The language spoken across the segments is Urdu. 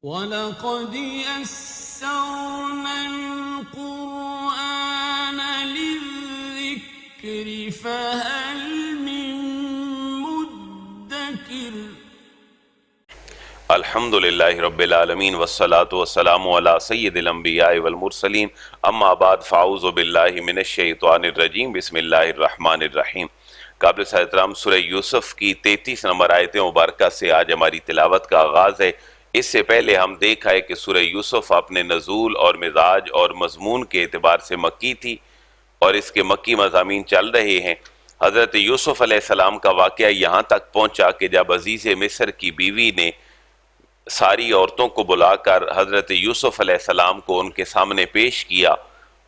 وَلَقَدْ يَسَّرْنَا الْقُرْآنَ لِلذِّكْرِ فَهَلْ مِن مُّدَّكِرٍ۔ الحمد للہ رب العالمین والصلاة والسلام علی سید الانبیاء والمرسلین، اما بعد فاعوذ باللہ من الشیطان الرجیم، بسم اللہ الرحمن الرحیم۔ قابل احترام سورہ یوسف کی 33 نمبر آیت مبارکہ سے آج ہماری تلاوت کا آغاز ہے۔ اس سے پہلے ہم دیکھا ہے کہ سورہ یوسف اپنے نزول اور مزاج اور مضمون کے اعتبار سے مکی تھی اور اس کے مکی مضامین چل رہے ہیں۔ حضرت یوسف علیہ السلام کا واقعہ یہاں تک پہنچا کہ جب عزیز مصر کی بیوی نے ساری عورتوں کو بلا کر حضرت یوسف علیہ السلام کو ان کے سامنے پیش کیا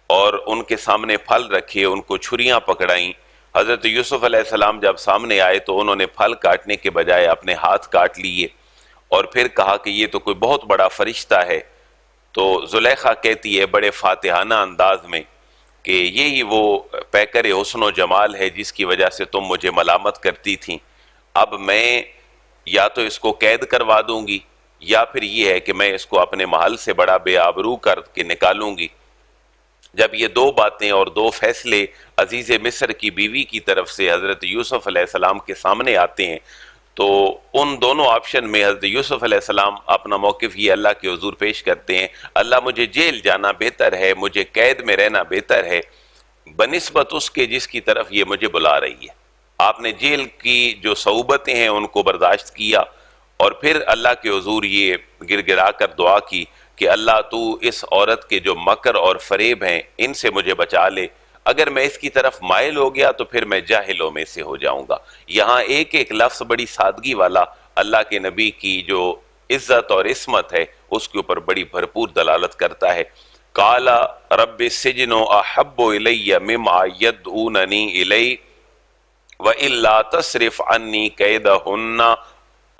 اور ان کے سامنے پھل رکھے، ان کو چھریاں پکڑائیں۔ حضرت یوسف علیہ السلام جب سامنے آئے تو انہوں نے پھل کاٹنے کے بجائے اپنے ہاتھ کاٹ لیے اور پھر کہا کہ یہ تو کوئی بہت بڑا فرشتہ ہے۔ تو زلیخا کہتی ہے بڑے فاتحانہ انداز میں کہ یہی وہ پیکر حسن و جمال ہے جس کی وجہ سے تم مجھے ملامت کرتی تھیں۔ اب میں یا تو اس کو قید کروا دوں گی یا پھر یہ ہے کہ میں اس کو اپنے محل سے بڑا بے آبرو کر کے نکالوں گی۔ جب یہ دو باتیں اور دو فیصلے عزیز مصر کی بیوی کی طرف سے حضرت یوسف علیہ السلام کے سامنے آتے ہیں تو ان دونوں آپشن میں حضرت یوسف علیہ السلام اپنا موقف یہ اللہ کے حضور پیش کرتے ہیں، اللہ مجھے جیل جانا بہتر ہے، مجھے قید میں رہنا بہتر ہے بنسبت اس کے جس کی طرف یہ مجھے بلا رہی ہے۔ آپ نے جیل کی جو صعوبتیں ہیں ان کو برداشت کیا اور پھر اللہ کے حضور یہ گر گرا کر دعا کی کہ اللہ تو اس عورت کے جو مکر اور فریب ہیں ان سے مجھے بچا لے، اگر میں اس کی طرف مائل ہو گیا تو پھر میں جاہلوں میں سے ہو جاؤں گا۔ یہاں ایک ایک لفظ بڑی سادگی والا اللہ کے نبی کی جو عزت اور عصمت ہے اس کے اوپر بڑی بھرپور دلالت کرتا ہے۔ قال رب السجن احب الی مما یدعوننی الی وَإِلَّا تَصْرِفْ عَنِّي كَيْدَهُنَّ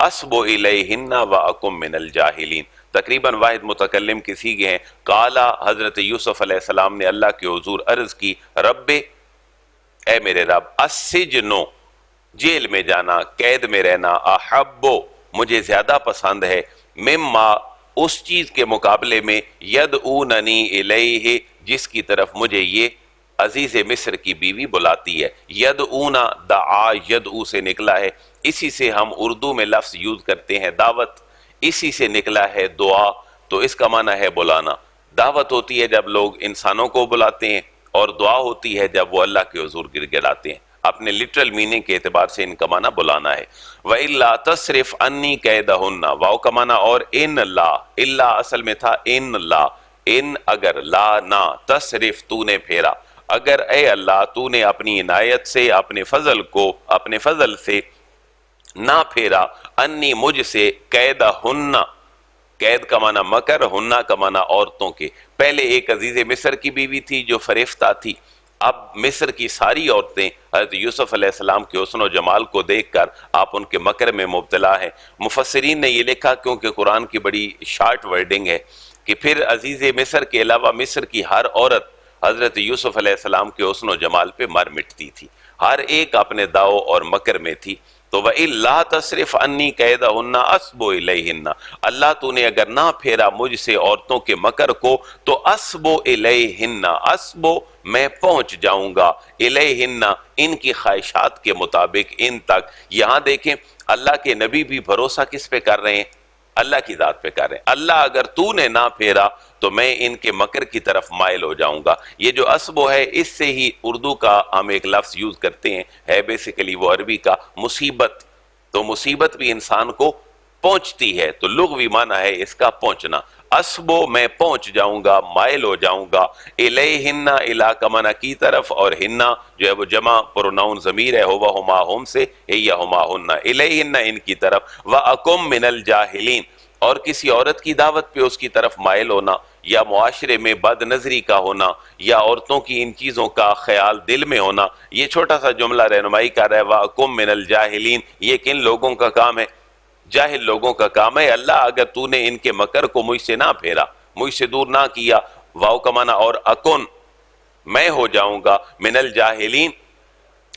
أَصْبُ إِلَيْهِنَّ وَأَكُن مِّنَ الْجَاهِلِينَ۔ تقریباً واحد متکلم کے سیغے ہیں۔ قالا حضرت یوسف علیہ السلام نے اللہ کے حضور عرض کی، رب اے میرے رب، السجنو جیل میں جانا، قید میں رہنا، احبو مجھے زیادہ پسند ہے، مما اس چیز کے مقابلے میں یدعوننی الیہ جس کی طرف مجھے یہ عزیز مصر کی بیوی بلاتی ہے۔ یدعونا دعا یدعو سے نکلا ہے، اسی سے ہم اردو میں لفظ یوز کرتے ہیں دعوت، اسی سے نکلا ہے دعا، تو اس کا معنی ہے بلانا۔ دعوت ہوتی ہے جب لوگ انسانوں کو بلاتے ہیں اور دعا ہوتی ہے جب وہ اللہ کے حضور گر گراتے ہیں۔ اپنے لٹرل میننگ کے اعتبار سے ان کا معنی بلانا ہے۔ وَإِلَّا تَصْرِفْ عَنِّي كَيْدَهُنَّ واو کا معنی اور ان لا، الا اصل میں تھا ان لا، ان اگر، لا نہ، تصرف تو نے پھیرا، اگر اے اللہ تو نے اپنی عنایت سے اپنے فضل کو اپنے فضل سے نہ پھیرا، انی مجھ سے قیدہن، قید کا معنی مکر، ہنہ کا معنی عورتوں کے۔ پہلے ایک عزیز مصر کی بیوی تھی جو فریفتہ تھی، اب مصر کی ساری عورتیں حضرت یوسف علیہ السلام کے حسن و جمال کو دیکھ کر آپ ان کے مکر میں مبتلا ہیں۔ مفسرین نے یہ لکھا کیونکہ قرآن کی بڑی شارٹ ورڈنگ ہے کہ پھر عزیز مصر کے علاوہ مصر کی ہر عورت حضرت یوسف علیہ السلام کے حسن و جمال پہ مر مٹتی تھی، ہر ایک اپنے داؤ اور مکر میں تھی۔ تو وَإِلَّا تَصْرِفْ عَنِّي كَيْدَهُنَّ أَصْبُ إِلَيْهِنَّ، اللہ تو نے اگر نہ پھیرا مجھ سے عورتوں کے مکر کو تو أَصْبُ إِلَيْهِنَّ، أَصْبُ میں پہنچ جاؤں گا، إِلَيْهِنَّ ان کی خواہشات کے مطابق ان تک۔ یہاں دیکھیں اللہ کے نبی بھی بھروسہ کس پہ کر رہے ہیں؟ اللہ کی ذات پہ کر رہے ہیں۔ اللہ اگر تو نے نہ پھیرا تو میں ان کے مکر کی طرف مائل ہو جاؤں گا۔ یہ جو اسبو ہے اس سے ہی اردو کا ہم ایک لفظ یوز کرتے ہیں، ہے بیسیکلی وہ عربی کا مصیبت، تو مصیبت بھی انسان کو پہنچتی ہے، تو لغوی معنی ہے اس کا پہنچنا۔ اسبو میں پہنچ جاؤں گا، مائل ہو جاؤں گا، الیہن الا کا معنی کی طرف، اور ہنہ جو ہے وہ جمع پروناؤن ضمیر ہے، ہوا ہما ہم سے، یا ہما ہن، الیہن ان کی طرف، وَأَكُم مِّنَ الْجَاهِلِينَ اور کسی عورت کی دعوت پہ اس کی طرف مائل ہونا، یا معاشرے میں بد نظری کا ہونا، یا عورتوں کی ان چیزوں کا خیال دل میں ہونا، یہ چھوٹا سا جملہ رہنمائی کر رہا ہے وَأَكُم مِّنَ الْجَاهِلِينَ، یہ کن لوگوں کا کام ہے؟ جاہل لوگوں کا کام ہے۔ اللہ اگر تو نے ان کے مکر کو مجھ سے نہ پھیرا، مجھ سے دور نہ کیا، واو کا معنی اور اکن میں ہو جاؤں گا، من الجاہلین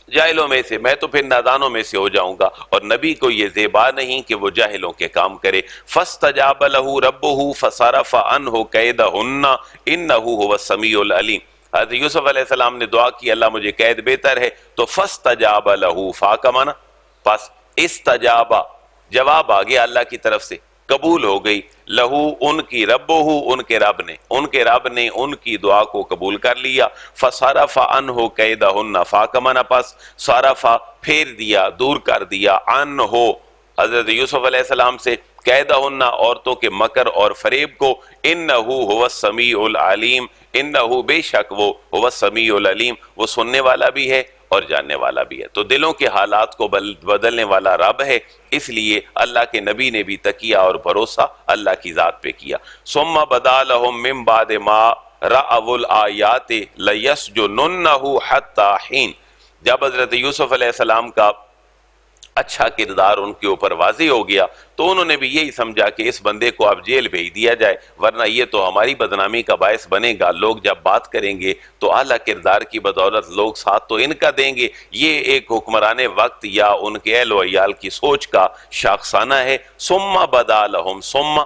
جاہلوں میں سے، میں تو پھر نادانوں میں سے ہو جاؤں گا، اور نبی کو یہ زیبا نہیں کہ وہ جاہلوں کے کام کرے۔ فاستجاب له ربه فصرف عنه كيدهن انه هو السميع العليم۔ حضرت یوسف علیہ السلام نے دعا کی اللہ مجھے قید بہتر ہے، تو فاستجاب له، فا کا معنی پس، استجابہ جواب آ گیا اللہ کی طرف سے، قبول ہو گئی، لہو ان کی ربہ ان کے رب نے ان کی دعا کو قبول کر لیا۔ فصرف عنہ کیدہن، فا کا معنی پس، صرف پھیر دیا، دور کر دیا، عنہ حضرت یوسف علیہ السلام سے، کیدہن عورتوں کے مکر اور فریب کو، انہ هو السمیع العلیم، انہ بے شک وہ، هو السمیع العلیم وہ سننے والا بھی ہے اور جاننے والا بھی ہے۔ تو دلوں کے حالات کو بدلنے والا رب ہے، اس لیے اللہ کے نبی نے بھی تقیہ اور بھروسہ اللہ کی ذات پہ کیا۔ ثم بدا لهم من بعد ما رأوا الآیات لیسجننہ حتی حین، جب حضرت یوسف علیہ السلام کا اچھا کردار ان کے اوپر واضح ہو گیا تو انہوں نے بھی یہی سمجھا کہ اس بندے کو اب جیل بھیج دیا جائے، ورنہ یہ تو ہماری بدنامی کا باعث بنے گا، لوگ جب بات کریں گے تو اعلیٰ کردار کی بدولت لوگ ساتھ تو ان کا دیں گے۔ یہ ایک حکمران وقت یا ان کے اہل و عیال کی سوچ کا شاخسانہ ہے۔ ثم بدا لہم، ثم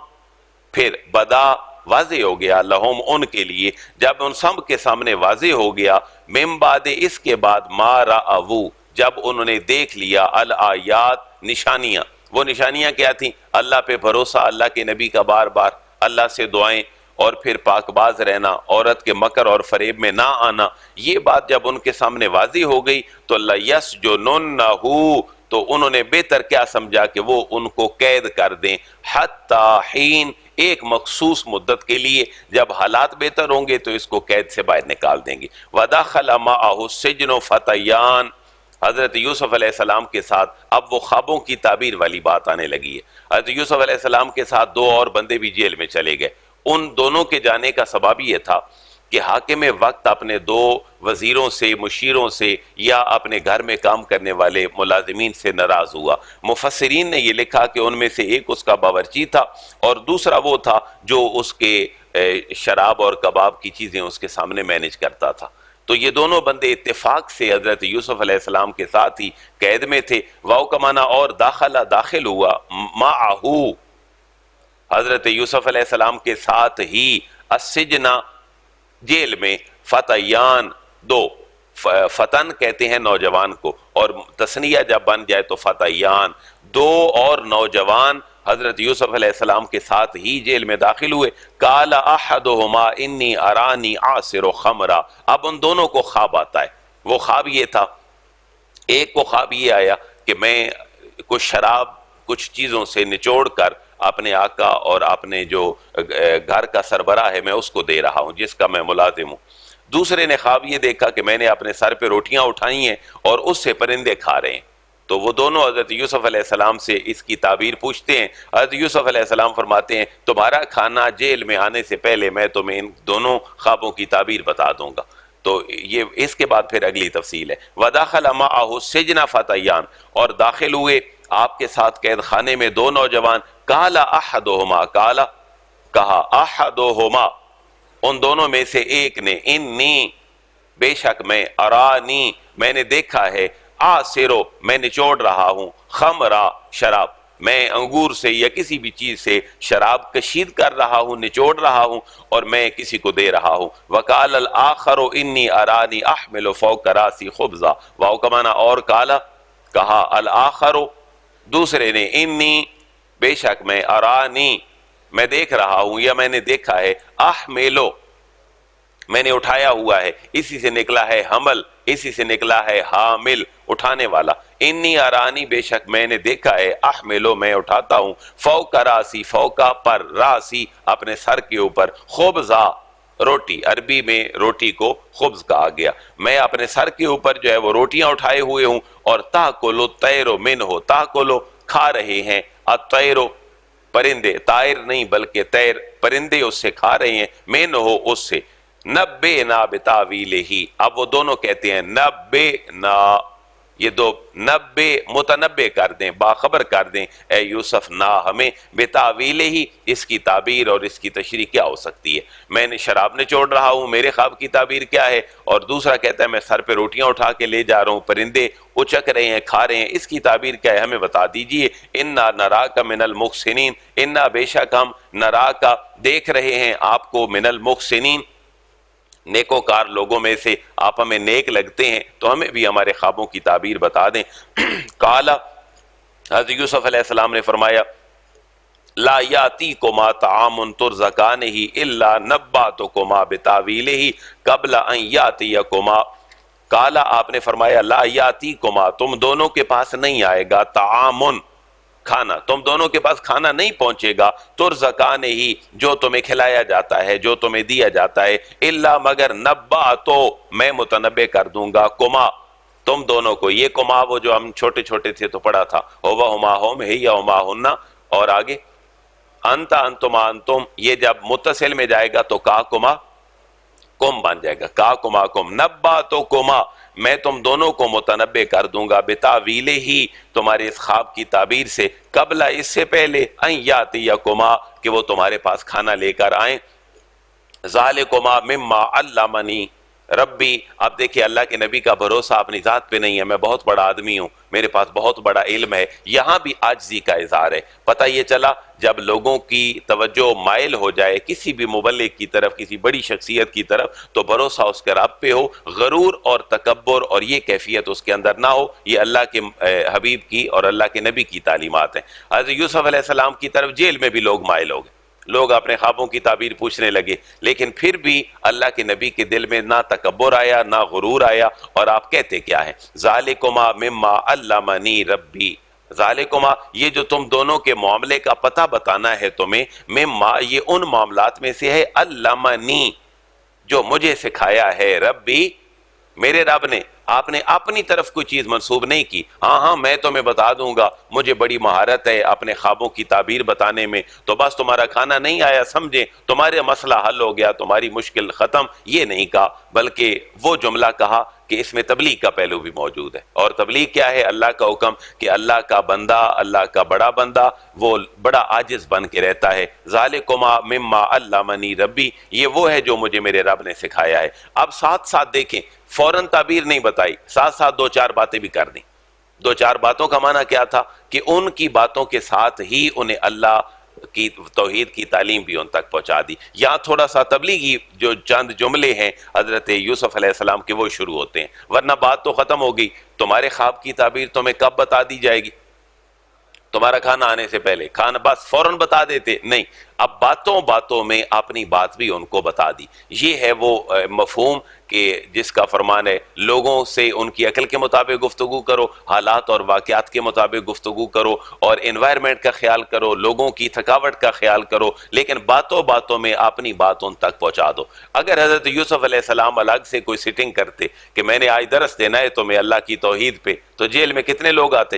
پھر بدا واضح ہو گیا، لہم ان کے لیے، جب ان سب کے سامنے واضح ہو گیا، من بعد اس کے بعد، ما رأوا جب انہوں نے دیکھ لیا، الآیات نشانیاں، وہ نشانیاں کیا تھیں؟ اللہ پہ بھروسہ، اللہ کے نبی کا بار بار اللہ سے دعائیں، اور پھر پاک باز رہنا، عورت کے مکر اور فریب میں نہ آنا، یہ بات جب ان کے سامنے واضح ہو گئی تو لیسجننہ، تو انہوں نے بہتر کیا سمجھا کہ وہ ان کو قید کر دیں، حتی حین ایک مخصوص مدت کے لیے، جب حالات بہتر ہوں گے تو اس کو قید سے باہر نکال دیں گے۔ وَدَخَلَ مَعَهُ السِّجْنُ فَتَيَّانِ، حضرت یوسف علیہ السلام کے ساتھ اب وہ خوابوں کی تعبیر والی بات آنے لگی ہے۔ حضرت یوسف علیہ السلام کے ساتھ دو اور بندے بھی جیل میں چلے گئے، ان دونوں کے جانے کا سبب یہ تھا کہ حاکم وقت اپنے دو وزیروں سے، مشیروں سے، یا اپنے گھر میں کام کرنے والے ملازمین سے ناراض ہوا۔ مفسرین نے یہ لکھا کہ ان میں سے ایک اس کا باورچی تھا اور دوسرا وہ تھا جو اس کے شراب اور کباب کی چیزیں اس کے سامنے مینیج کرتا تھا۔ تو یہ دونوں بندے اتفاق سے حضرت یوسف علیہ السلام کے ساتھ ہی قید میں تھے۔ واو کا معنی اور داخل ہوا، معہو حضرت یوسف علیہ السلام کے ساتھ ہی، السجن جیل میں، فتیان دو، فتن کہتے ہیں نوجوان کو، اور تثنیہ جب بن جائے تو فتیان، دو اور نوجوان حضرت یوسف علیہ السلام کے ساتھ ہی جیل میں داخل ہوئے۔ قال احدہما انی ارانی عاصر خمرا، اب ان دونوں کو خواب آتا ہے۔ وہ خواب یہ تھا، ایک کو خواب یہ آیا کہ میں کچھ شراب کچھ چیزوں سے نچوڑ کر اپنے آقا اور اپنے جو گھر کا سربراہ ہے میں اس کو دے رہا ہوں جس کا میں ملازم ہوں۔ دوسرے نے خواب یہ دیکھا کہ میں نے اپنے سر پہ روٹیاں اٹھائی ہیں اور اس سے پرندے کھا رہے ہیں۔ تو وہ دونوں حضرت یوسف علیہ السلام سے اس کی تعبیر پوچھتے ہیں۔ حضرت یوسف علیہ السلام فرماتے ہیں تمہارا کھانا جیل میں آنے سے پہلے میں تمہیں ان دونوں خوابوں کی تعبیر بتا دوں گا۔ تو یہ اس کے بعد پھر اگلی تفصیل ہے۔ وَدَخَلَ مَعَهُ السِّجْنَ فَتَيَّانِ، اور داخل ہوئے آپ کے ساتھ قید خانے میں دو نوجوان۔ قَالَ أَحَدُهُمَا، قَالَ کہا، أَحَدُهُمَا ان دونوں میں سے ایک نے، انی بے شک میں، ارانی میں نے دیکھا ہے، آسرو میں نچوڑ رہا ہوں، خمرا شراب میں انگور سے یا کسی بھی چیز سے شراب کشید کر رہا ہوں، نچوڑ رہا ہوں اور میں کسی کو دے رہا ہوں۔ وقال الآخر انی ارانی احمل فوق راسی خبزا، واو کا معنی اور، کالا کہا، الآخر دوسرے نے، انی بے شک میں، ارانی میں دیکھ رہا ہوں یا میں نے دیکھا ہے، احملو میں نے اٹھایا ہوا ہے، اسی سے نکلا ہے حمل، اسی سے نکلا ہے حامل اٹھانے والا۔ انی ارانی بے شک میں نے دیکھا ہے، احملو میں اٹھاتا ہوں، فوق راسی فوقا پر، راسی اپنے سر کے اوپر، خبزا روٹی، عربی میں روٹی کو خبز کہا گیا، میں اپنے سر کے اوپر جو ہے وہ روٹیاں اٹھائے ہوئے ہوں، اور تاکلو الطیر منہ، تاکلو کھا رہے ہیں، الطیر پرندے، طائر نہیں بلکہ طیر پرندے اس سے کھا رہے ہیں، منہ اس سے۔ نبئنا بتاویلہ، اب وہ دونوں کہتے ہیں نبئنا یہ دو نبے متنبے کر دیں، باخبر کر دیں اے یوسف نہ ہمیں بتاویلہ ہی، اس کی تعبیر اور اس کی تشریح کیا ہو سکتی ہے۔ میں نے شراب نچوڑ رہا ہوں، میرے خواب کی تعبیر کیا ہے؟ اور دوسرا کہتا ہے میں سر پہ روٹیاں اٹھا کے لے جا رہا ہوں، پرندے اچک رہے ہیں، کھا رہے ہیں، اس کی تعبیر کیا ہے؟ ہمیں بتا دیجئے۔ انا نراک من المحسنین، انا بے شک ہم نراک دیکھ رہے ہیں آپ کو من المحسنین نیکوکار لوگوں میں سے، آپ ہمیں نیک لگتے ہیں تو ہمیں بھی ہمارے خوابوں کی تعبیر بتا دیں۔ قال حضرت یوسف علیہ السلام نے فرمایا لا یاتیکما طعام ترزقانہ الا نباتکما بتاویلہ قبل ان یاتیکما۔ قال آپ نے فرمایا لا یاتیکما، تم دونوں کے پاس نہیں آئے گا، طعام کھانا، تم دونوں کے پاس کھانا نہیں پہنچے گا، ترزقانہ ہی جو تمہیں کھلایا جاتا ہے، جو تمہیں دیا جاتا ہے، الا مگر نباتو میں متنبع کر دوں گا کما تم دونوں کو۔ یہ کما وہ جو ہم چھوٹے چھوٹے تھے تو پڑھا تھا، ہما ہم ہی ہما ہننا، اور آگے انتا انتما انتم، یہ جب متصل میں جائے گا تو کا کما کم بن جائے گا، کا کما کم، نباتو کما میں تم دونوں کو متنبع کر دوں گا، بتاویلہ ہی تمہارے اس خواب کی تعبیر سے، قبل اس سے پہلے ان یاتیکما کہ وہ تمہارے پاس کھانا لے کر آئیں، ذالکما مما علمنی ربی۔ اب دیکھیں اللہ کے نبی کا بھروسہ اپنی ذات پہ نہیں ہے، میں بہت بڑا آدمی ہوں، میرے پاس بہت بڑا علم ہے، یہاں بھی عاجزی کا اظہار ہے۔ پتہ یہ چلا جب لوگوں کی توجہ مائل ہو جائے کسی بھی مبلغ کی طرف، کسی بڑی شخصیت کی طرف، تو بھروسہ اس کے رب پہ ہو، غرور اور تکبر اور یہ کیفیت اس کے اندر نہ ہو۔ یہ اللہ کے حبیب کی اور اللہ کے نبی کی تعلیمات ہیں۔ حضرت یوسف علیہ السلام کی طرف جیل میں بھی لوگ مائل ہو گئے، لوگ اپنے خوابوں کی تعبیر پوچھنے لگے، لیکن پھر بھی اللہ کے نبی کے دل میں نہ تکبر آیا نہ غرور آیا، اور آپ کہتے کیا ہیں؟ ذالکما مما علمنی ربی، ذالکما یہ جو تم دونوں کے معاملے کا پتہ بتانا ہے تمہیں، مما یہ ان معاملات میں سے ہے، علمنی جو مجھے سکھایا ہے، ربی میرے رب نے۔ آپ نے اپنی طرف کوئی چیز منسوب نہیں کی، ہاں میں تمہیں بتا دوں گا، مجھے بڑی مہارت ہے اپنے خوابوں کی تعبیر بتانے میں، تو بس تمہارا کھانا نہیں آیا سمجھیں تمہارے مسئلہ حل ہو گیا، تمہاری مشکل ختم، یہ نہیں کہا، بلکہ وہ جملہ کہا کہ اس میں تبلیغ کا پہلو بھی موجود ہے۔ اور تبلیغ کیا ہے؟ اللہ کا حکم کہ اللہ کا بندہ، اللہ کا بڑا بندہ وہ بڑا عاجز بن کے رہتا ہے۔ ذالکما مما علمنی ربی، یہ وہ ہے جو مجھے میرے رب نے سکھایا ہے۔ اب ساتھ ساتھ دیکھیں، فوراً تعبیر نہیں بتائی، ساتھ ساتھ دو چار باتیں بھی کر دیں۔ دو چار باتوں کا معنی کیا تھا؟ کہ ان کی باتوں کے ساتھ ہی انہیں اللہ کی توحید کی تعلیم بھی ان تک پہنچا دی۔ یہاں تھوڑا سا تبلیغی جو چند جملے ہیں حضرت یوسف علیہ السلام کے وہ شروع ہوتے ہیں، ورنہ بات تو ختم ہو گئی۔ تمہارے خواب کی تعبیر تمہیں کب بتا دی جائے گی؟ تمہارا کھانا آنے سے پہلے، کھانا بس فوراً بتا دیتے نہیں، اب باتوں باتوں میں اپنی بات بھی ان کو بتا دی۔ یہ ہے وہ مفہوم کہ جس کا فرمان ہے لوگوں سے ان کی عقل کے مطابق گفتگو کرو، حالات اور واقعات کے مطابق گفتگو کرو، اور انوائرمنٹ کا خیال کرو، لوگوں کی تھکاوٹ کا خیال کرو، لیکن باتوں باتوں میں اپنی بات ان تک پہنچا دو۔ اگر حضرت یوسف علیہ السلام الگ سے کوئی سیٹنگ کرتے کہ میں نے آج درس دینا ہے تمہیں اللہ کی توحید پہ، تو جیل میں کتنے لوگ آتے؟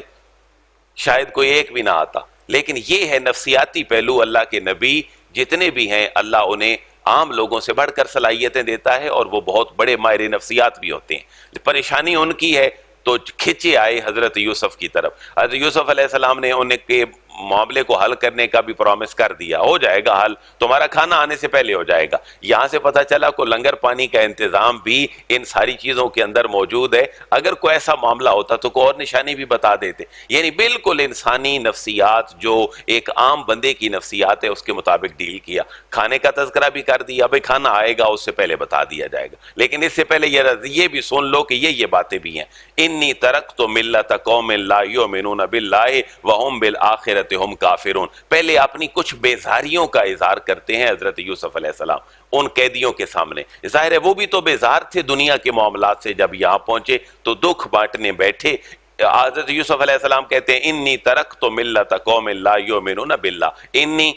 شاید کوئی ایک بھی نہ آتا۔ لیکن یہ ہے نفسیاتی پہلو، اللہ کے نبی جتنے بھی ہیں اللہ انہیں عام لوگوں سے بڑھ کر صلاحیتیں دیتا ہے، اور وہ بہت بڑے ماہر نفسیات بھی ہوتے ہیں۔ پریشانی ان کی ہے تو کھچے آئے حضرت یوسف کی طرف۔ حضرت یوسف علیہ السلام نے ان کے معاملے کو حل کرنے کا بھی پرومس کر دیا، ہو جائے گا حل، تمہارا کھانا آنے سے پہلے ہو جائے گا۔ یہاں سے پتہ چلا کو لنگر پانی کا انتظام بھی ان ساری چیزوں کے اندر موجود ہے۔ اگر کوئی ایسا معاملہ ہوتا تو کوئی اور نشانی بھی بتا دیتے، یعنی بالکل انسانی نفسیات جو ایک عام بندے کی نفسیات ہے اس کے مطابق ڈیل کیا۔ کھانے کا تذکرہ بھی کر دیا، بھئی کھانا آئے گا اس سے پہلے بتا دیا جائے گا، لیکن اس سے پہلے یہ بھی سن لو کہ یہ باتیں بھی ہیں۔ انی ترکت ملت قوم لا یؤمنون باللہ وہم بالآخرۃ ہم کافرون۔ پہلے اپنی کچھ بیزاریوں کا اظہار کرتے ہیں حضرت یوسف علیہ السلام ان قیدیوں کے سامنے۔ ظاہر ہے وہ بھی تو بیزار تھے دنیا کے معاملات سے، جب یہاں پہنچے تو دکھ بانٹنے بیٹھے۔ حضرت یوسف علیہ السلام کہتے ہیں انی ترکت ملت قوم لا یؤمنون باللہ، انی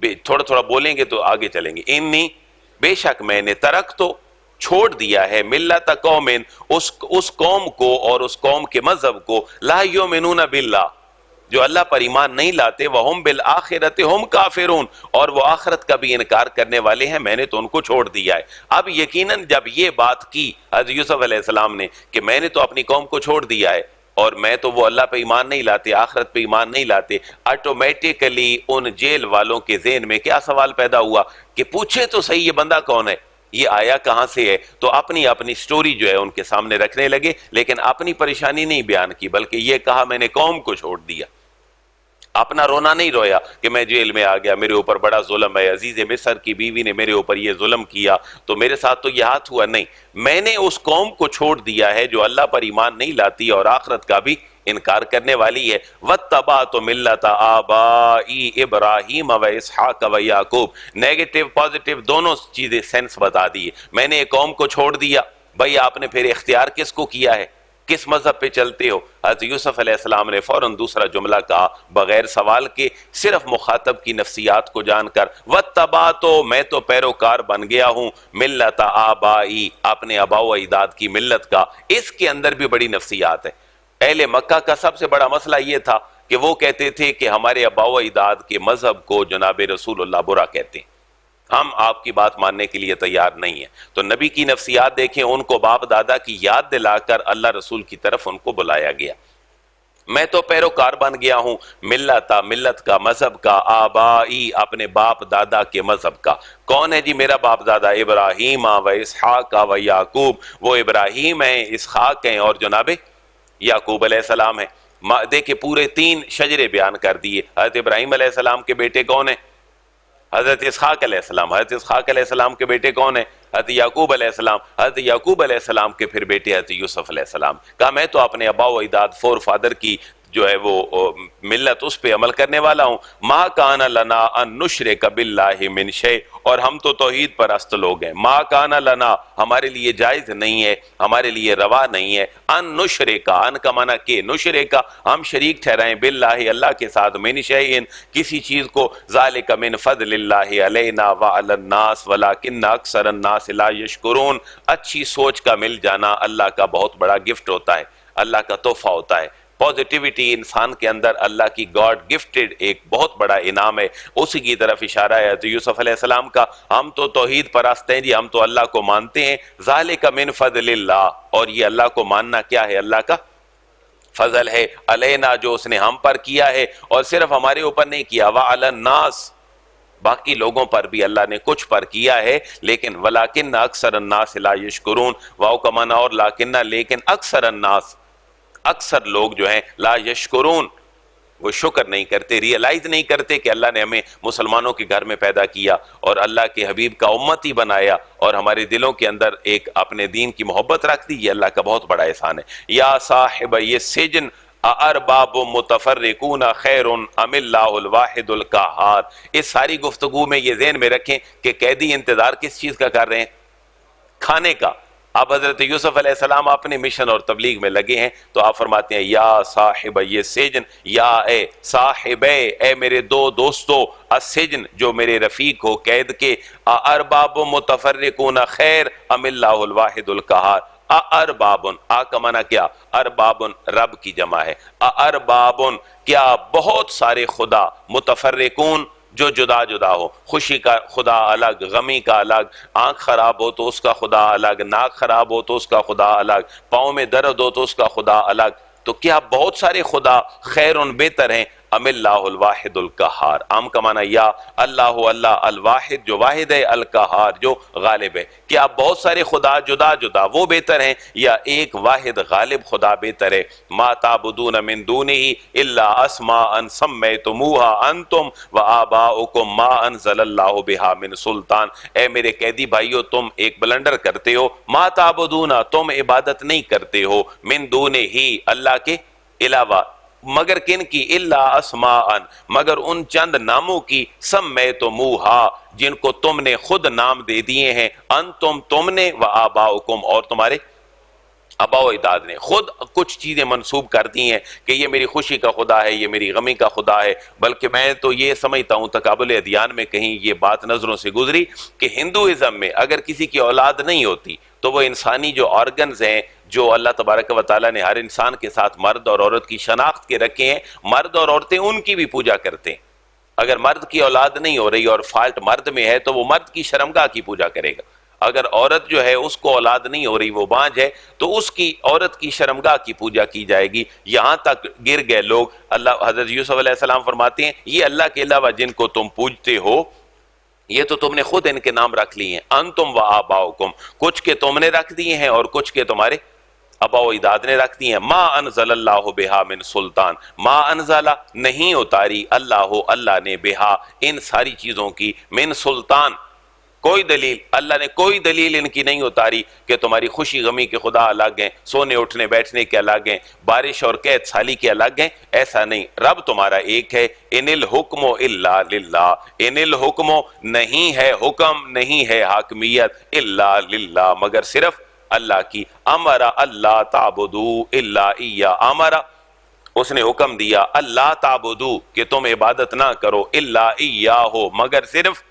تھوڑا تھوڑا بولیں گے تو آگے چلیں گے، انی بے شک میں نے، ترک تو چھوڑ دیا ہے، ملت قوم اس قوم کو اور اس قوم کے مذہب کو، لا یؤمنون باللہ جو اللہ پر ایمان نہیں لاتے، وَهُمْ بِالْآخِرَةِ هُمْ كَافِرُونَ، اور وہ آخرت کا بھی انکار کرنے والے ہیں، میں نے تو ان کو چھوڑ دیا ہے۔ اب یقیناً جب یہ بات کی حضرت یوسف علیہ السلام نے کہ میں نے تو اپنی قوم کو چھوڑ دیا ہے اور میں تو وہ اللہ پہ ایمان نہیں لاتے، آخرت پہ ایمان نہیں لاتے، آٹومیٹیکلی ان جیل والوں کے ذہن میں کیا سوال پیدا ہوا کہ پوچھے تو صحیح یہ بندہ کون ہے، یہ آیا کہاں سے ہے؟ تو اپنی اپنی سٹوری جو ہے ان کے سامنے رکھنے لگے، لیکن اپنی پریشانی نہیں بیان کی، بلکہ یہ کہا میں نے قوم کو چھوڑ دیا۔ اپنا رونا نہیں رویا کہ میں جیل میں آ گیا، میرے اوپر بڑا ظلم ہے، عزیز مصر کی بیوی نے میرے اوپر یہ ظلم کیا تو میرے ساتھ تو یہ ہاتھ ہوا، نہیں، میں نے اس قوم کو چھوڑ دیا ہے جو اللہ پر ایمان نہیں لاتی اور آخرت کا بھی انکار کرنے والی ہے۔ وَاتَّبَعْتُ مِلَّةَ آبَائِي إِبْرَاهِيمَ وَإِسْحَاقَ وَيَعْقُوبَ، نیگیٹو پازیٹو دونوں چیزیں سینس بتا دیے۔ میں نے ایک قوم کو چھوڑ دیا، بھئی آپ نے پھر اختیار کس کو کیا ہے، کس مذہب پہ چلتے ہو؟ حضرت یوسف علیہ السلام نے فوراً دوسرا جملہ کہا بغیر سوال کے، صرف مخاطب کی نفسیات کو جان کر، وَاتَّبَعْتُ، میں تو پیروکار بن گیا ہوں، ملت آبائی، اپنے آباء و اجداد کی ملت کا۔ اس کے اندر بھی بڑی نفسیات ہے۔ اہل مکہ کا سب سے بڑا مسئلہ یہ تھا کہ وہ کہتے تھے کہ ہمارے آباء و اجداد کے مذہب کو جناب رسول اللہ برا کہتے ہیں، ہم آپ کی بات ماننے کے لیے تیار نہیں ہیں۔ تو نبی کی نفسیات دیکھیں، ان کو باپ دادا کی یاد دلا کر اللہ رسول کی طرف ان کو بلایا گیا۔ میں تو پیروکار بن گیا ہوں ملت کا، مذہب کا، آبائی، اپنے باپ دادا کے مذہب کا۔ کون ہے جی میرا باپ دادا؟ ابراہیم و اسحاق و یعقوب، وہ ابراہیم ہیں، اسحاق ہیں اور جناب یعقوب علیہ السلام ہیں۔ دیکھیں پورے 3 شجرے بیان کر دیے۔ حضرت ابراہیم علیہ السلام کے بیٹے کون ہیں؟ حضرت اسحاق علیہ السلام۔ حضرت اسحاق علیہ السلام کے بیٹے کون ہیں؟ حضرت یعقوب علیہ السلام۔ حضرت یعقوب علیہ السلام کے پھر بیٹے حضرت یوسف علیہ السلام۔ کہا میں تو اپنے آباء و اجداد فور فادر کی جو ہے وہ ملت اس پہ عمل کرنے والا ہوں۔ ما کان لنا ان نشرک باللہ من شیء، اور ہم تو توحید پرست لوگ ہیں۔ ما کان لنا، ہمارے لیے جائز نہیں ہے، ہمارے لیے روا نہیں ہے، ان نشرک، ان کا معنی کہ نشرک، ہم شریک ٹھہرائیں باللہ، اللہ کے ساتھ، من شیء، کسی چیز کو، ذالک من فضل اللہ علینا وعلی الناس ولکن اکثر الناس لا یشکرون۔ اچھی سوچ کا مل جانا اللہ کا بہت بڑا گفٹ ہوتا ہے، اللہ کا تحفہ ہوتا ہے۔ پازیٹیوٹی انسان کے اندر اللہ کی گاڈ گفٹڈ ایک بہت بڑا انعام ہے، اسی کی طرف اشارہ ہے حضرت یوسف علیہ السلام کا۔ ہم تو توحید پرست ہیں جی، ہم تو اللہ کو مانتے ہیں، ذالک من فضل اللہ، اور یہ اللہ کو ماننا کیا ہے؟ اللہ کا فضل ہے، علینا، جو اس نے ہم پر کیا ہے، اور صرف ہمارے اوپر نہیں کیا، وعلی الناس، باقی لوگوں پر بھی اللہ نے کچھ پر کیا ہے، لیکن ولیکن اکثر الناس لا یشکرون، واو کا معنی اور لیکن، لیکن اکثر الناس، اکثر لوگ جو ہیں لا یشکرون، وہ شکر نہیں کرتے، ریئلائز نہیں کرتے کہ اللہ نے ہمیں مسلمانوں کے گھر میں پیدا کیا اور اللہ کے حبیب کا امتی بنایا اور ہمارے دلوں کے اندر ایک اپنے دین کی محبت رکھ دی۔ یہ اللہ کا بہت بڑا احسان ہے۔ یا صاحب یہ سجن ارباب متفرقون خیر ام اللہ الواحد القہار، اس ساری گفتگو میں یہ ذہن میں رکھیں کہ قیدی انتظار کس چیز کا کر رہے ہیں؟ کھانے کا۔ اب حضرت یوسف علیہ السلام اپنے مشن اور تبلیغ میں لگے ہیں، تو آپ فرماتے ہیں یا صاحب یہ سجن، یا اے صاحب، اے میرے دو دوستو، السجن، جو میرے رفیق ہو قید کے، ارباب متفرقون خیر ام اللہ الواحد القہار۔ اربابن، آ کا معنی کیا؟ اربابن رب کی جمع ہے، اربابن کیا بہت سارے خدا، متفرقون جو جدا جدا ہو، خوشی کا خدا الگ، غمی کا الگ، آنکھ خراب ہو تو اس کا خدا الگ، ناک خراب ہو تو اس کا خدا الگ، پاؤں میں درد ہو تو اس کا خدا الگ، تو کیا بہت سارے خدا خیر بہتر ہیں ام اللہ الواحد القہار؟ عام کا معنی یا اللہ اللہ الواحد جو واحد ہے، القہار جو غالب ہے۔ کیا بہت سارے خدا جدا جدا وہ بہتر ہیں یا ایک واحد غالب خدا بہتر ہے؟ ما تعبدون من دونہ الا اسماء سمیتموها انتم وآباؤکم ما انزل اللہ بہا من سلطان۔ اے میرے قیدی بھائیو، تم ایک بلنڈر کرتے ہو، ما تعبدون، تم عبادت نہیں کرتے ہو، من دونہ ہی، اللہ کے علاوہ، مگر کن کی؟ الا اسماء، مگر ان چند ناموں کی، سمیتموہا، جن کو تم نے خود نام دے دیے ہیں، انتم، تم نے، و آباؤکم، اور تمہارے آباء و اجداد نے خود کچھ چیزیں منسوب کر دی ہیں کہ یہ میری خوشی کا خدا ہے، یہ میری غمی کا خدا ہے۔ بلکہ میں تو یہ سمجھتا ہوں، تقابل ادیان میں کہیں یہ بات نظروں سے گزری کہ ہندوازم میں اگر کسی کی اولاد نہیں ہوتی تو وہ انسانی جو آرگنز ہیں، جو اللہ تبارک و تعالیٰ نے ہر انسان کے ساتھ مرد اور عورت کی شناخت کے رکھے ہیں، مرد اور عورتیں ان کی بھی پوجا کرتے ہیں۔ اگر مرد کی اولاد نہیں ہو رہی اور فالٹ مرد میں ہے تو وہ مرد کی شرمگاہ کی پوجا کرے گا۔ اگر عورت جو ہے اس کو اولاد نہیں ہو رہی، وہ بانجھ ہے، تو اس کی عورت کی شرمگاہ کی پوجا کی جائے گی۔ یہاں تک گر گئے لوگ، اللہ حضرت یوسف علیہ السلام فرماتے ہیں یہ اللہ کے علاوہ جن کو تم پوجتے ہو یہ تو تم نے خود ان کے نام رکھ لیے ہیں، انتم و آباؤکم، کچھ کے تم نے رکھ دیے ہیں اور کچھ کے تمہارے ابا و اجداد نے رکھ دیے ہیں۔ ما انزل اللہ بہا من سلطان، ما انزل نہیں اتاری اللہ نے بہا ان ساری چیزوں کی من سلطان، کوئی دلیل، اللہ نے کوئی دلیل ان کی نہیں اتاری کہ تمہاری خوشی غمی کے خدا الگ ہیں، سونے اٹھنے بیٹھنے کے الگ ہیں، بارش اور قحط سالی کے الگ ہیں، ایسا نہیں۔ رب تمہارا ایک ہے، ان الحکم الا للہ، ان الحکم نہیں ہے حکم، نہیں ہے حاکمیت، الا للہ مگر صرف اللہ کی۔ امر اللہ تعبدوا الا ایہ، امر اس نے حکم دیا اللہ تعبدوا کہ تم عبادت نہ کرو الا ایہ مگر صرف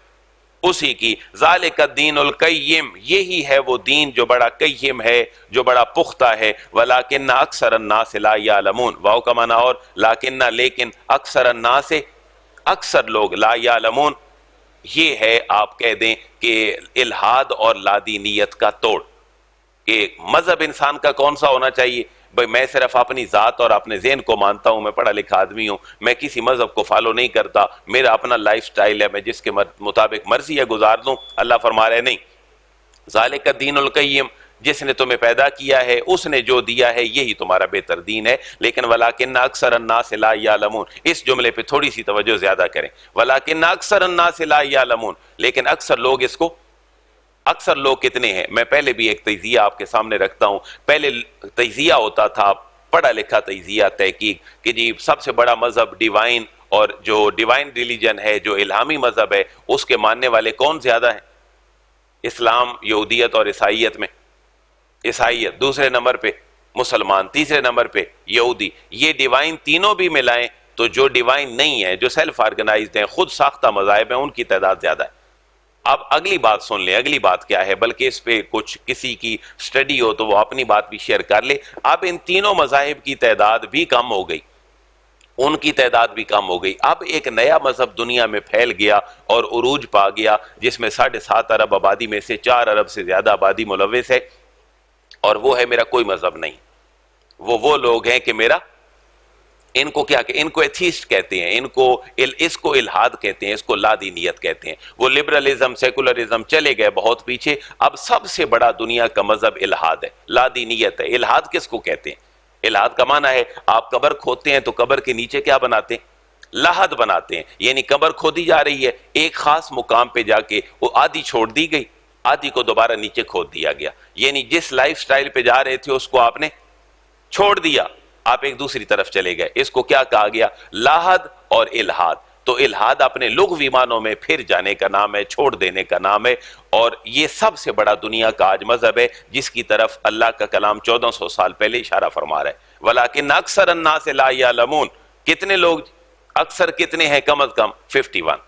اسی کی۔ ذالک الدین القیم، یہی ہے وہ دین جو بڑا قیم ہے، جو بڑا پختہ ہے۔ ولیکن اکثر الناس لا یعلمون، واو کا معنی اور لیکن لیکن، اکثر الناس اکثر لوگ، لا یعلمون یہ ہے آپ کہہ دیں کہ الہاد اور لادینیت کا توڑ، کہ مذہب انسان کا کون سا ہونا چاہیے؟ بھئی میں صرف اپنی ذات اور اپنے ذہن کو مانتا ہوں، میں پڑھا لکھا آدمی ہوں، میں کسی مذہب کو فالو نہیں کرتا، میرا اپنا لائف سٹائل ہے، میں جس کے مطابق مرضی ہے گزار دوں۔ اللہ فرما رہے نہیں، ذالک الدین القیم، جس نے تمہیں پیدا کیا ہے اس نے جو دیا ہے یہی تمہارا بہتر دین ہے۔ لیکن ولیکن اکثر الناس لا یعلمون، اس جملے پہ تھوڑی سی توجہ زیادہ کریں، ولیکن اکثر الناس لا یعلمون، لیکن اکثر لوگ اس کو، اکثر لوگ کتنے ہیں؟ میں پہلے بھی ایک تجزیہ آپ کے سامنے رکھتا ہوں۔ پہلے تجزیہ ہوتا تھا، پڑھا لکھا تجزیہ، تحقیق کہ جی سب سے بڑا مذہب ڈیوائن، اور جو ڈیوائن ریلیجن ہے، جو الہامی مذہب ہے، اس کے ماننے والے کون زیادہ ہیں؟ اسلام، یہودیت اور عیسائیت میں عیسائیت دوسرے نمبر پہ، مسلمان تیسرے نمبر پہ، یہودی۔ یہ ڈیوائن تینوں بھی ملائیں تو جو ڈیوائن نہیں ہے، جو سیلف آرگنائزڈ ہیں، خود ساختہ مذاہب ہیں، ان کی تعداد زیادہ ہے۔ اب اگلی بات سن لیں، اگلی بات کیا ہے، بلکہ اس پہ کچھ کسی کی سٹڈی ہو تو وہ اپنی بات بھی شیئر کر لے۔ اب ان تینوں مذاہب کی تعداد بھی کم ہو گئی، ان کی تعداد بھی کم ہو گئی۔ اب ایک نیا مذہب دنیا میں پھیل گیا اور عروج پا گیا، جس میں 7.5 ارب آبادی میں سے 4 ارب سے زیادہ آبادی ملوث ہے، اور وہ ہے میرا کوئی مذہب نہیں۔ وہ لوگ ہیں کہ میرا، ان کو کیا کہ ان کو ایتھیسٹ کہتے ہیں، اس کو الہاد کہتے ہیں، اس کو لادینیت کہتے ہیں۔ وہ لبرلزم، سیکولرزم چلے گئے بہت پیچھے، اب سب سے بڑا دنیا کا مذہب الہاد ہے، لادینیت ہے۔ الہاد کس کو کہتے ہیں؟ الہاد کا معنی ہے آپ قبر کھودتے ہیں تو قبر کے نیچے کیا بناتے ہیں؟ لحد بناتے ہیں، یعنی قبر کھودی جا رہی ہے، ایک خاص مقام پہ جا کے وہ آدھی چھوڑ دی گئی، آدھی کو دوبارہ نیچے کھود دیا گیا، یعنی جس لائف سٹائل پہ جا رہے تھے اس کو آپ نے چھوڑ دیا، آپ ایک دوسری طرف چلے گئے۔ اس کو کیا کہا گیا؟ لاحد اور الہاد۔ تو الہاد اپنے لغوی معنوں میں پھر جانے کا نام ہے، چھوڑ دینے کا نام ہے، اور یہ سب سے بڑا دنیا کا آج مذہب ہے، جس کی طرف اللہ کا کلام 1400 سال پہلے اشارہ فرما رہا ہے۔ ولیکن اکثر الناس لا یعلمون، کتنے لوگ، اکثر کتنے ہیں؟ کم از کم 51،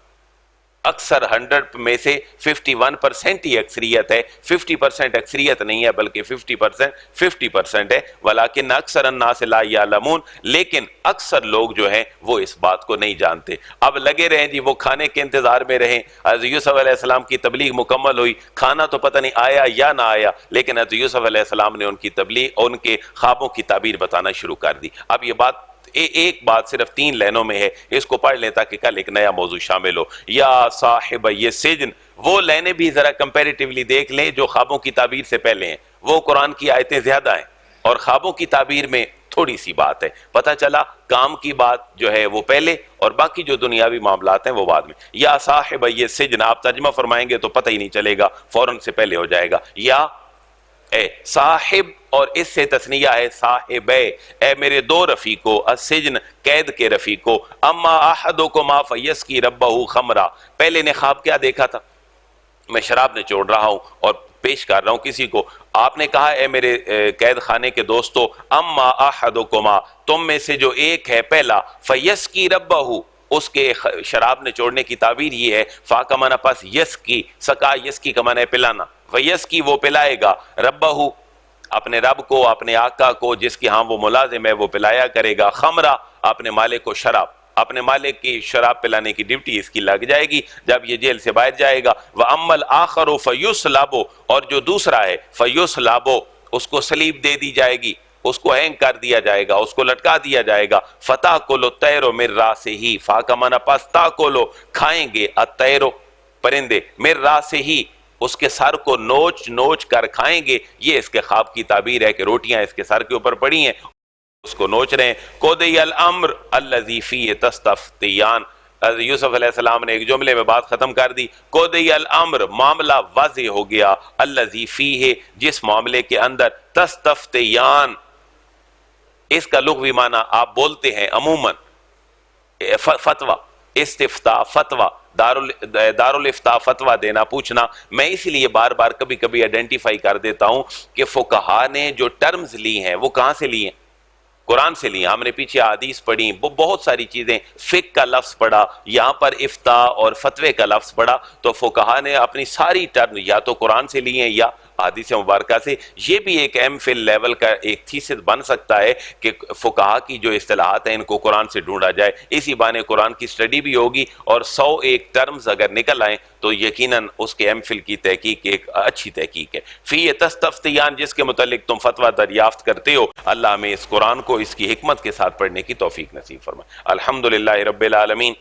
اکثر 100 میں سے 51% ہی اکثریت ہے، 50% اکثریت نہیں ہے بلکہ 50% ہے۔ ولیکن اکثر الناس لا یعلمون، لیکن اکثر لوگ جو ہیں وہ اس بات کو نہیں جانتے۔ اب لگے رہیں جی وہ کھانے کے انتظار میں رہیں۔ حضرت یوسف علیہ السلام کی تبلیغ مکمل ہوئی، کھانا تو پتہ نہیں آیا یا نہ آیا، لیکن حضرت یوسف علیہ السلام نے ان کی تبلیغ، ان کے خوابوں کی تعبیر بتانا شروع کر دی۔ اب یہ بات ایک بات صرف 3 لائنوں میں ہے، اس کو پڑھ لیں تاکہ کل ایک نیا موضوع شامل ہو۔ یا صاحب یہ سجن، وہ لائنیں بھی ذرا کمپیریٹیولی دیکھ لیں جو خوابوں کی تعبیر سے پہلے ہیں، وہ قرآن کی آیتیں زیادہ ہیں اور خوابوں کی تعبیر میں تھوڑی سی بات ہے۔ پتہ چلا کام کی بات جو ہے وہ پہلے اور باقی جو دنیاوی معاملات ہیں وہ بعد میں۔ یا صاحب یہ سجن، آپ ترجمہ فرمائیں گے تو پتہ ہی نہیں چلے گا، فوراً سے پہلے ہو جائے گا۔ یا اے صاحب، اور اس سے تثنیہ ہے صاحب، اے میرے 2 رفیقو، السجن قید کے رفیقو، اما احدکما فیسقی ربہ خمرا، پہلے نے خواب کیا دیکھا تھا؟ میں شراب نے چوڑ رہا ہوں اور پیش کر رہا ہوں کسی کو۔ آپ نے کہا اے میرے قید خانے کے دوستو، اما احدکما، تم میں سے جو ایک ہے پہلا، فیسقی ربہ، اس کے شراب نے چوڑنے کی تعبیر یہ ہے، فا کا معنی پس یسقی، سقا یسقی کا معنی پلانا، ویسقی وہ پلائے گا، ربہ اپنے رب کو، اپنے آقا کو جس کے ہاں وہ ملازم ہے وہ پلایا کرے گا، خمرہ اپنے مالک کو شراب، اپنے مالک کی شراب پلانے کی ڈیوٹی اس کی لگ جائے گی جب یہ جیل سے باہر جائے گا۔ وَأَمَّا الْآخَرُ فَيُصْلَبُ، اور جو دوسرا ہے فَيُصْلَبُ، اس کو سلیب دے دی جائے گی، اس کو ہینگ کر دیا جائے گا، اس کو لٹکا دیا جائے گا۔ فَتَأْكُلُ الطَّيْرُ مِن رَأْسِهِ، فا کا معنی پس تاکلو کھائیں گے، الطَّيْرُ پرندے، مِن رَأْسِهِ اس کے سر کو نوچ نوچ کر کھائیں گے۔ یہ اس کے خواب کی تعبیر ہے کہ روٹیاں اس کے سر کے اوپر پڑی ہیں، اس کو نوچ رہے ہیں۔ قُضِیَ الْأَمْرُ الَّذِی فِیہِ تَسْتَفْتِیَانِ، حضرت یوسف علیہ السلام نے ایک جملے میں بات ختم کر دی۔ قُضِیَ الْأَمْرُ معاملہ واضح ہو گیا، الَّذِی فِیہِ جس معاملے کے اندر تَسْتَفْتِیَان، اس کا لغوی معنی آپ بولتے ہیں عموماً فتویٰ، استفتاء فتویٰ، دارالفتاء فتویٰ دینا پوچھنا۔ میں اس لیے بار بار کبھی کبھی آئیڈینٹیفائی کر دیتا ہوں کہ فقہا نے جو ٹرمز لی ہیں وہ کہاں سے لی ہیں؟ قرآن سے لی ہیں۔ ہم نے پیچھے حدیث پڑھی، بہت ساری چیزیں، فقہ کا لفظ پڑھا، یہاں پر افتاء اور فتوے کا لفظ پڑھا، تو فقہا نے اپنی ساری ٹرم یا تو قرآن سے لی ہیں یا حدیث مبارکہ سے۔ یہ بھی ایک ایم فل لیول کا ایک تھیسس بن سکتا ہے کہ فقہا کی جو اصطلاحات ہیں ان کو قرآن سے ڈھونڈا جائے، اسی بہانے قرآن کی سٹڈی بھی ہوگی، اور 101 ٹرمز اگر نکل آئیں تو یقیناً اس کے ایم فل کی تحقیق ایک اچھی تحقیق ہے۔ فی تستفتیان جس کے متعلق تم فتویٰ دریافت کرتے ہو، اللہ ہمیں اس قرآن کو اس کی حکمت کے ساتھ پڑھنے کی توفیق نصیب فرمائے۔ الحمدللہ رب العالمین۔